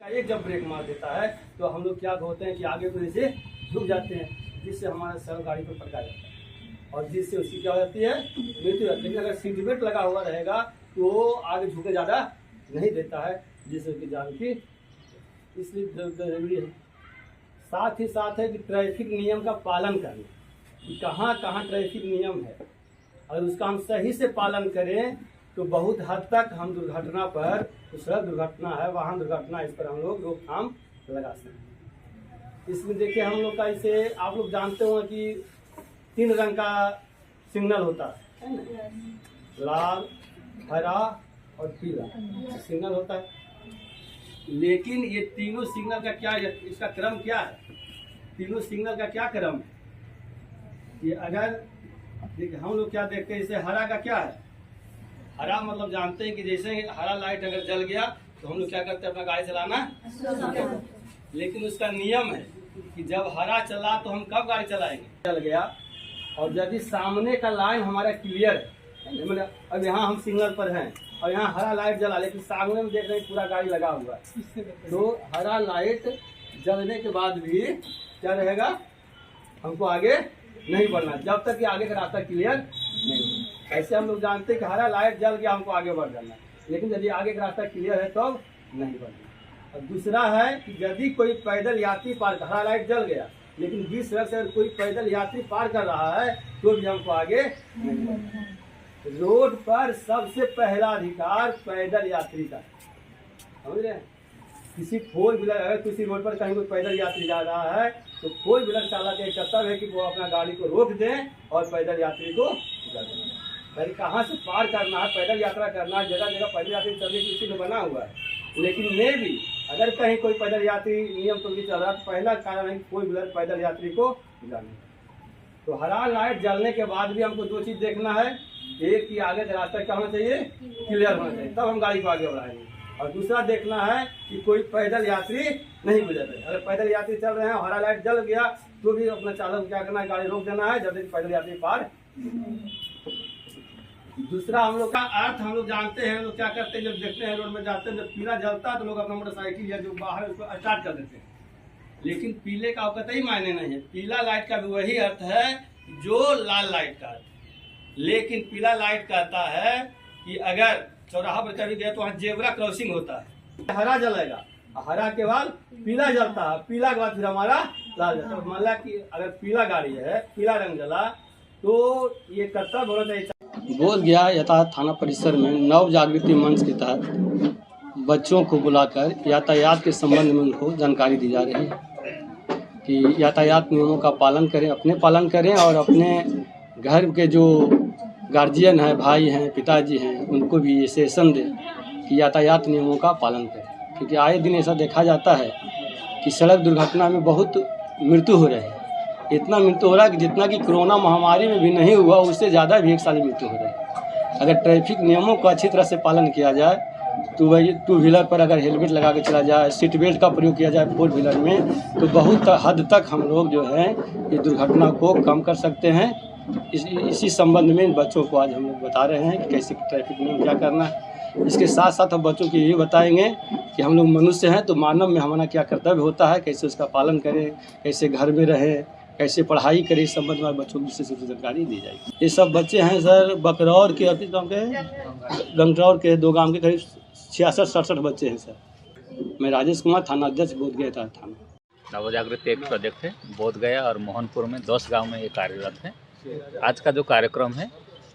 एक जब ब्रेक मार देता है तो हम लोग क्या होते हैं कि आगे को जैसे झुक जाते हैं, जिससे हमारा सर गाड़ी पर पटका जाता है और जिससे उसकी क्या हो जाती है, मृत्यु जाती है। लेकिन अगर सीट बेल्ट लगा हुआ रहेगा तो वो आगे झुके ज़्यादा नहीं देता है, जिससे उसकी जान की इसलिए जरूरी है। साथ ही साथ है कि ट्रैफिक नियम का पालन करना, कि कहाँ कहाँ ट्रैफिक नियम है, अगर उसका हम सही से पालन करें तो बहुत हद तक हम दुर्घटना पर, सड़क दुर्घटना है, वाहन दुर्घटना, इस पर हम लोग रोकथाम लगा सकते हैं। इसमें देखिए हम लोग का, इसे आप लोग जानते हो कि 3 रंग का सिग्नल होता है ना, लाल, हरा और पीला सिग्नल होता है। लेकिन ये तीनों सिग्नल का क्या, इसका क्रम क्या है, तीनों सिग्नल का क्या क्रम है? ये अगर देखिए हम लोग क्या देखते हैं, जैसे हरा का क्या है, हरा मतलब जानते हैं कि जैसे हरा लाइट अगर जल गया तो हम लोग क्या करते हैं, अपना गाड़ी चलाना। लेकिन उसका नियम है कि जब हरा चला तो हम कब गाड़ी चलाएंगे, चल गया और यदि सामने का लाइन हमारा क्लियर है, मतलब अब यहाँ हम सिग्नल पर हैं और यहाँ हरा लाइट जला, लेकिन सामने में देख रहे हैं पूरा गाड़ी लगा हुआ है, तो हरा लाइट जलने के बाद भी क्या रहेगा, हमको आगे नहीं बढ़ना जब तक कि आगे का रास्ता क्लियर नहीं। ऐसे हम लोग जानते हैं कि हरा लाइट जल गया हमको आगे बढ़ जाना, लेकिन यदि आगे का रास्ता क्लियर है तो नहीं बढ़ना। और दूसरा है कि यदि कोई पैदल यात्री पार, हरा लाइट जल गया लेकिन बीच सड़क से अगर कोई पैदल यात्री पार कर रहा है तो भी हमको आगे नहीं बढ़ना। रोड पर सबसे पहला अधिकार पैदल यात्री का, समझ रहे हैं। किसी 4 व्हीलर, अगर किसी रोड पर कहीं कोई पैदल यात्री जा रहा है तो 4 व्हीलर चालक का कर्तव्य है कि वो अपना गाड़ी को रोक दें और पैदल यात्री को भाई कहाँ से पार करना है, पैदल यात्रा करना है, जगह जगह पैदल यात्री चलने की इसी में बना हुआ है। लेकिन में भी अगर कहीं कोई पैदल यात्री नियम तो नहीं चल रहा तो पहला कारण है कि 4 व्हीलर पैदल यात्री को जाने। तो हरा लाइट जलने के बाद भी हमको 2 चीज़ देखना है, एक कि आगे का रास्ता क्या होना चाहिए, क्लियर होना चाहिए, तब हम गाड़ी को आगे बढ़ाएंगे। और दूसरा देखना है कि कोई पैदल यात्री नहीं गुजर रहे। अगर पैदल यात्री चल रहे हैं, हरा लाइट जल गया तो भी अपना चालक क्या करना है, गाड़ी रोक देना है जब तक पैदल यात्री पार। दूसरा हम लोग का अर्थ हम लोग जानते हैं, लोग क्या करते हैं, जब देखते हैं रोड में जाते हैं, जब पीला जलता है तो लोग अपना मोटरसाइकिल या जो बाहर उसको स्टार्ट कर देते हैं। लेकिन पीले का कतई मायने नहीं है, पीला लाइट का भी वही अर्थ है जो लाल लाइट का अर्थ है। लेकिन पीला लाइट कहता है कि अगर चौराहा पर कभी गए तो वहाँ जेब्रा क्रॉसिंग होता है, हरा जलेगा, हरा के बाद पीला जलता है, पीला के बाद फिर हमारा लाल जलता है। मान ला कि अगर पीला गाड़ी है, पीला रंग जला तो ये कर्तव्य होना चाहिए। बोध गया यातायात थाना परिसर में नव जागृति मंच के तहत बच्चों को बुलाकर यातायात के संबंध में उनको जानकारी दी जा रही है कि यातायात नियमों का पालन करें, अपने पालन करें और अपने घर के जो गार्जियन हैं, भाई हैं, पिताजी हैं, उनको भी ये सेशन दें कि यातायात नियमों का पालन करें। क्योंकि आए दिन ऐसा देखा जाता है कि सड़क दुर्घटना में बहुत मृत्यु हो रही है। इतना मृत्यु हो रहा है कि जितना कि कोरोना महामारी में भी नहीं हुआ, उससे ज़्यादा भी एक साल मृत्यु हो रही है। अगर ट्रैफिक नियमों का अच्छी तरह से पालन किया जाए तो वही 2 व्हीलर पर अगर हेलमेट लगा के चला जाए, सीट बेल्ट का प्रयोग किया जाए 4 व्हीलर में, तो बहुत हद तक हम लोग जो है ये दुर्घटना को कम कर सकते हैं। इसी संबंध में बच्चों को आज हम लोग बता रहे हैं कि कैसे ट्रैफिक नियम क्या करना है। इसके साथ साथ हम बच्चों को ये बताएंगे कि हम लोग मनुष्य हैं तो मानव में हमारा क्या कर्तव्य होता है, कैसे उसका पालन करें, कैसे घर में रहें, कैसे पढ़ाई करें, इस संबंध में बच्चों को विशेष जानकारी दी जाएगी। ये सब बच्चे हैं सर बकरौर के, अभी गाँव के गंगटौर के 2 गाँव के करीब 66-67 बच्चे हैं सर। मैं राजेश कुमार, थाना अध्यक्ष बोध गया था थाना। नवजागृति एक प्रोजेक्ट है, बोध गया और मोहनपुर में 10 गांव में ये कार्यरत है। आज का जो कार्यक्रम है,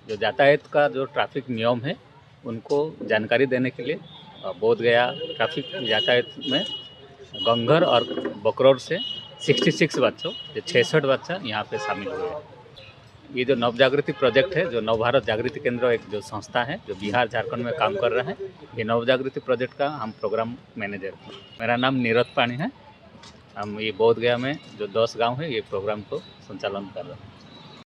जो यातायात का जो ट्रैफिक नियम है उनको जानकारी देने के लिए बोध गया ट्रैफिक यातायात में गंगर और बकरौर से 66 बच्चों, 66 बच्चा यहाँ पे शामिल हुए हैं। ये जो नवजागृति प्रोजेक्ट है, जो नव भारत जागृति केंद्र एक जो संस्था है जो बिहार झारखंड में काम कर रहा है, ये नवजागृति प्रोजेक्ट का हम प्रोग्राम मैनेजर हैं। मेरा नाम नीरज पाणी है। हम ये बोध गया में जो 10 गांव है ये प्रोग्राम को संचालन कर रहे हैं।